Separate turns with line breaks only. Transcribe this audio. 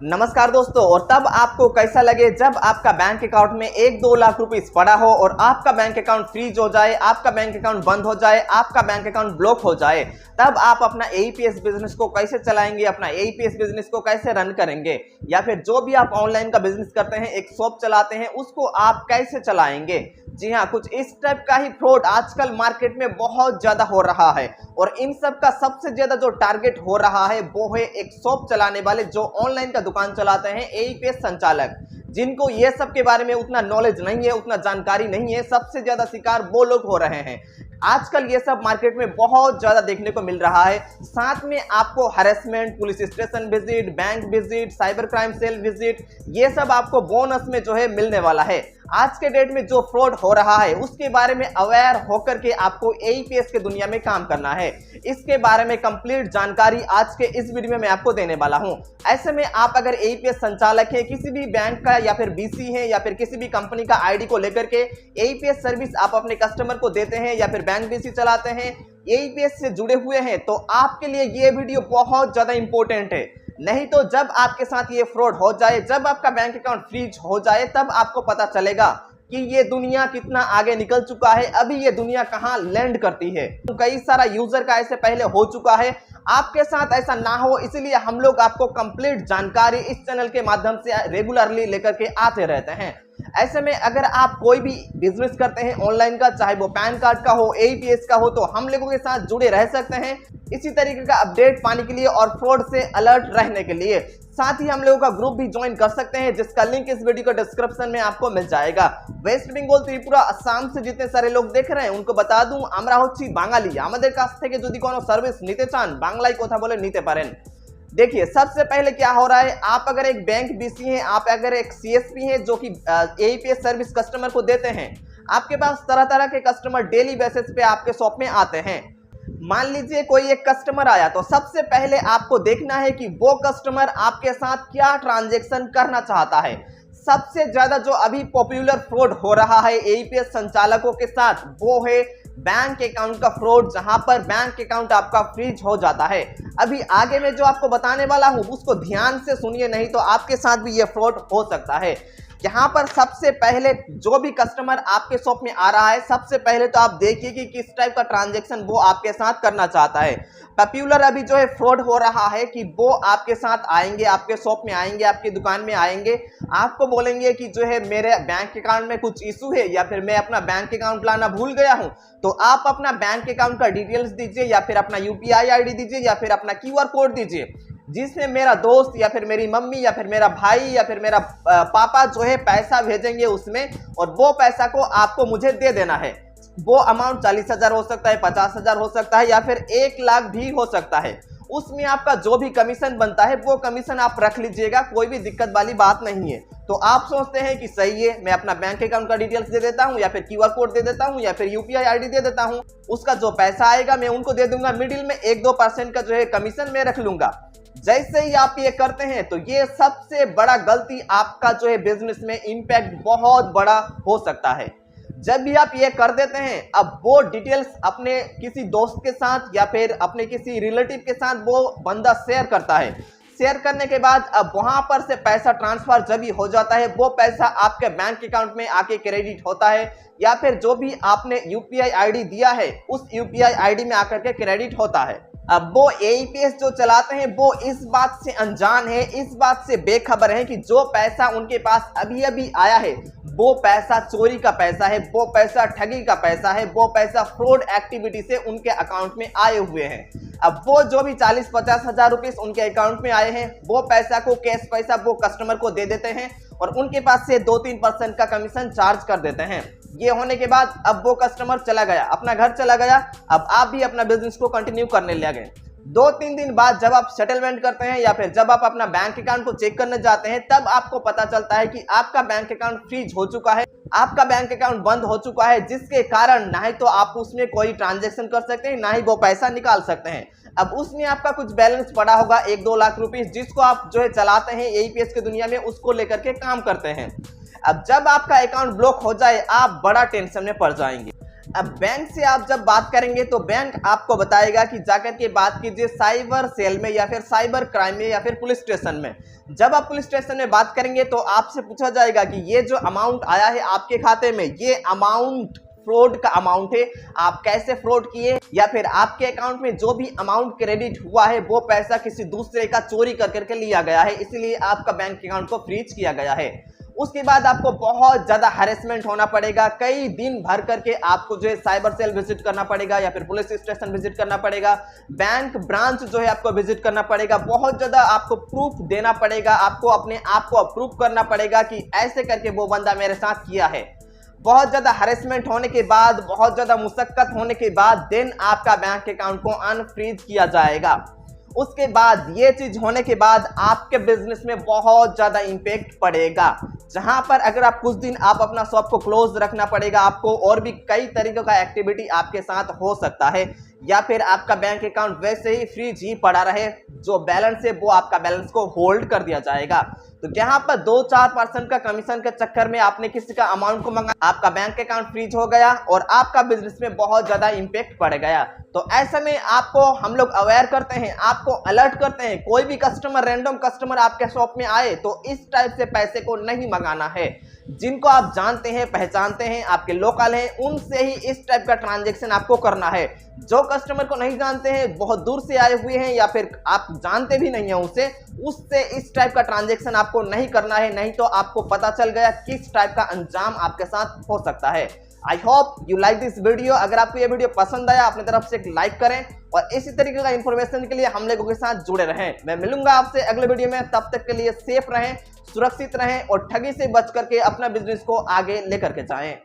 नमस्कार दोस्तों। और तब आपको कैसा लगे जब आपका बैंक अकाउंट में 1-2 लाख रुपीस पड़ा हो और आपका बैंक अकाउंट फ्रीज हो जाए, आपका बैंक अकाउंट बंद हो जाए, आपका बैंक अकाउंट ब्लॉक हो जाए। तब आप अपना एईपीएस बिजनेस को कैसे चलाएंगे, अपना एईपीएस बिजनेस को कैसे रन करेंगे, या फिर जो भी आप ऑनलाइन का बिजनेस करते हैं, एक शॉप चलाते हैं, उसको आप कैसे चलाएंगे। जी हाँ, कुछ इस टाइप का ही फ्रॉड आजकल मार्केट में बहुत ज्यादा हो रहा है। और इन सब का सबसे ज्यादा जो टारगेट हो रहा है वो है एक शॉप चलाने वाले, जो ऑनलाइन का दुकान चलाते हैं, एईपीएस संचालक, जिनको ये सब के बारे में उतना नॉलेज नहीं है, उतना जानकारी नहीं है। सबसे ज्यादा शिकार वो लोग हो रहे हैं। आजकल ये सब मार्केट में बहुत ज्यादा देखने को मिल रहा है। साथ में आपको harassment, police station visit, bank visit, cyber crime cell visit, ये सब आपको बोनस में जो है मिलने वाला है। आज के डेट में जो फ्रॉड हो रहा है उसके बारे में अवेयर होकर के आपको एईपीएस के दुनिया में काम करना है। इसके बारे में कंप्लीट जानकारी आज के इस वीडियो में मैं आपको देने वाला हूं। ऐसे में आप अगर एईपीएस संचालक है, किसी भी बैंक का या फिर बीसी है, या फिर किसी भी कंपनी का आईडी को लेकर के एईपीएस सर्विस आप अपने कस्टमर को देते हैं, या फिर बैंक बीसी चलाते हैं, एईपीएस से जुड़े हुए हैं, तो आपके लिए ये वीडियो बहुत ज्यादा इंपॉर्टेंट है। नहीं तो जब आपके साथ ये फ्रॉड हो जाए, जब आपका बैंक अकाउंट फ्रीज हो जाए, तब आपको पता चलेगा कि ये दुनिया कितना आगे निकल चुका है, अभी ये दुनिया कहां लैंड करती है। तो कई सारा यूजर का ऐसे पहले हो चुका है। आपके साथ ऐसा ना हो, इसलिए हम लोग आपको कंप्लीट जानकारी इस चैनल के माध्यम से रेगुलरली लेकर के आते रहते हैं। ऐसे में अगर आप कोई भी बिजनेस करते हैं ऑनलाइन का, चाहे वो पैन कार्ड का हो, एईपीएस का हो, तो हम लोगों के साथ जुड़े रह सकते हैं इसी तरीके का अपडेट पाने के लिए और फ्रॉड से अलर्ट रहने के लिए। साथ ही हम लोगों का ग्रुप भी ज्वाइन कर सकते हैं, जिसका लिंक इस वीडियो के डिस्क्रिप्शन में आपको मिल जाएगा। वेस्ट बंगाल, त्रिपुरा, असम से जितने सारे लोग देख रहे हैं उनको बता दूं, আমরা হচ্ছি বাঙালি, আমাদের কাছ থেকে যদি কোনো সার্ভিস নিতে চান বাংলায় কথা বলে নিতে পারেন। देखिए, सबसे पहले क्या हो रहा है, आप अगर एक बैंक बीसी हैं, आप अगर एक सीएसपी हैं जो कि एईपीएस सर्विस कस्टमर को देते हैं, आपके पास तरह तरह के कस्टमर डेली बेसिस पे आपके शॉप में आते हैं। मान लीजिए कोई एक कस्टमर आया, तो सबसे पहले आपको देखना है कि वो कस्टमर आपके साथ क्या ट्रांजैक्शन करना चाहता है। सबसे ज्यादा जो अभी पॉपुलर फ्रॉड हो रहा है एईपीएस संचालकों के साथ वो है बैंक अकाउंट का फ्रॉड, जहां पर बैंक अकाउंट आपका फ्रीज हो जाता है। अभी आगे में जो आपको बताने वाला हूं उसको ध्यान से सुनिए, नहीं तो आपके साथ भी ये फ्रॉड हो सकता है। यहाँ पर सबसे पहले जो भी कस्टमर आपके शॉप में आ रहा है, सबसे पहले तो आप देखिए कि किस टाइप का ट्रांजैक्शन वो आपके साथ करना चाहता है। पॉपुलर अभी जो है फ्रॉड हो रहा है कि वो आपके साथ आएंगे, आपके शॉप में आएंगे, आपकी दुकान में आएंगे, आपको बोलेंगे कि जो है मेरे बैंक अकाउंट में कुछ इशू है, या फिर मैं अपना बैंक अकाउंट लाना भूल गया हूं, तो आप अपना बैंक अकाउंट का डिटेल्स दीजिए, या फिर अपना यूपीआई आईडी दीजिए, या फिर अपना क्यूआर कोड दीजिए, जिसमें मेरा दोस्त या फिर मेरी मम्मी या फिर मेरा भाई या फिर मेरा पापा जो है पैसा भेजेंगे उसमें, और वो पैसा को आपको मुझे दे देना है। वो अमाउंट 40,000 हो सकता है, 50,000 हो सकता है, या फिर 1 लाख भी हो सकता है। उसमें आपका जो भी कमीशन बनता है वो कमीशन आप रख लीजिएगा, कोई भी दिक्कत वाली बात नहीं है। तो आप सोचते हैं कि सही है, मैं अपना बैंक अकाउंट का डिटेल्स दे देता हूं, या फिर क्यूआर कोड दे देता हूं, या फिर यूपीआई आईडी दे देता हूं, उसका जो पैसा आएगा मैं उनको दे दूंगा, मिडिल में 1-2% का जो है कमीशन मैं रख लूंगा। जैसे ही आप ये करते हैं तो ये सबसे बड़ा गलती, आपका जो है बिजनेस में इंपैक्ट बहुत बड़ा हो सकता है। जब भी आप ये कर देते हैं, अब वो डिटेल्स अपने किसी दोस्त के साथ या फिर अपने किसी रिलेटिव के साथ वो बंदा शेयर करता है। शेयर करने के बाद अब वहां पर से पैसा ट्रांसफर जब भी हो जाता है, वो पैसा आपके बैंक अकाउंट में आके क्रेडिट होता है, या फिर जो भी आपने यूपीआई आईडी दिया है उस यूपीआई आईडी में आकर के क्रेडिट होता है। अब वो एईपीएस जो चलाते हैं वो इस बात से अनजान है, इस बात से बेखबर है कि जो पैसा उनके पास अभी अभी आया है वो पैसा चोरी का पैसा है, वो पैसा ठगी का पैसा है, वो पैसा फ्रॉड एक्टिविटी से उनके अकाउंट में आए हुए हैं। अब वो जो भी 40-50 हजार रुपीस उनके अकाउंट में आए हैं, वो पैसा को कैश पैसा वो कस्टमर को दे देते हैं, और उनके पास से 2-3% का कमीशन चार्ज कर देते हैं। ये होने के बाद अब वो कस्टमर चला गया, अपना घर चला गया। अब आप भी अपना बिजनेस को कंटिन्यू करने लगे। 2-3 दिन बाद जब आप सेटलमेंट करते हैं, या फिर जब आप अपना बैंक अकाउंट को चेक करने जाते हैं, तब आपको पता चलता है कि आपका बैंक अकाउंट फ्रीज हो चुका है, आपका बैंक अकाउंट बंद हो चुका है, जिसके कारण ना ही तो आप उसमें कोई ट्रांजैक्शन कर सकते हैं, ना ही वो पैसा निकाल सकते हैं। अब उसमें आपका कुछ बैलेंस पड़ा होगा 1-2 लाख रुपीस, जिसको आप जो है चलाते हैं एईपीएस की दुनिया में, उसको लेकर के काम करते हैं। अब जब आपका अकाउंट ब्लॉक हो जाए, आप बड़ा टेंशन में पड़ जाएंगे। अब बैंक से आप जब बात करेंगे तो बैंक आपको बताएगा कि जाकर के बात कीजिए साइबर सेल में या फिर साइबर क्राइम में या फिर पुलिस स्टेशन में। जब आप पुलिस स्टेशन में बात करेंगे तो आपसे पूछा जाएगा कि ये जो अमाउंट आया है आपके खाते में, ये अमाउंट फ्रॉड का अमाउंट है, आप कैसे फ्रॉड किए, या फिर आपके अकाउंट में जो भी अमाउंट क्रेडिट हुआ है वो पैसा किसी दूसरे का चोरी कर करके लिया गया है, इसलिए आपका बैंक अकाउंट को फ्रीज किया गया है। उसके बाद आपको बहुत ज्यादा हैरेसमेंट होना पड़ेगा, कई दिन भर करके आपको जो है साइबर सेल विजिट करना पड़ेगा या फिर पुलिस स्टेशन विजिट करना पड़ेगा, बैंक ब्रांच जो है आपको विजिट करना पड़ेगा, बहुत ज्यादा आपको प्रूफ देना पड़ेगा, आपको अपने आप को अप्रूव करना पड़ेगा कि ऐसे करके वो बंदा मेरे साथ किया है। बहुत ज्यादा हैरेसमेंट होने के बाद, बहुत ज्यादा मुशक्कत होने के बाद देन आपका बैंक अकाउंट को अनफ्रीज किया जाएगा। उसके बाद ये चीज होने के बाद आपके बिजनेस में बहुत ज्यादा इंपैक्ट पड़ेगा, जहां पर अगर आप कुछ दिन आप अपना शॉप को क्लोज रखना पड़ेगा आपको, और भी कई तरीकों का एक्टिविटी आपके साथ हो सकता है, या फिर आपका बैंक अकाउंट वैसे ही फ्रीज ही पड़ा रहे, जो बैलेंस है वो आपका बैलेंस को होल्ड कर दिया जाएगा। तो यहाँ पर 2-4% का कमीशन के चक्कर में आपने किसी का अमाउंट को मंगा, आपका बैंक अकाउंट फ्रीज हो गया और आपका बिजनेस में बहुत ज्यादा इंपैक्ट पड़ गया। तो ऐसे में आपको हम लोग अवेयर करते हैं, आपको अलर्ट करते हैं, कोई भी कस्टमर, रैंडम कस्टमर आपके शॉप में आए तो इस टाइप से पैसे को नहीं मंगाना है। जिनको आप जानते हैं, पहचानते हैं, आपके लोकल हैं, उनसे ही इस टाइप का ट्रांजैक्शन आपको करना है। जो कस्टमर को नहीं जानते हैं, बहुत दूर से आए हुए हैं या फिर आप जानते भी नहीं हैं उससे इस टाइप का ट्रांजैक्शन आपको नहीं करना है, नहीं तो आपको पता चल गया किस टाइप का अंजाम आपके साथ हो सकता है। I hope you like this video. अगर आपको ये वीडियो पसंद आया अपनी तरफ से एक लाइक करें और इसी तरीके का इंफॉर्मेशन के लिए हम लोगों के साथ जुड़े रहें। मैं मिलूंगा आपसे अगले वीडियो में, तब तक के लिए सेफ रहें, सुरक्षित रहें और ठगी से बच करके अपना बिजनेस को आगे लेकर के जाएं।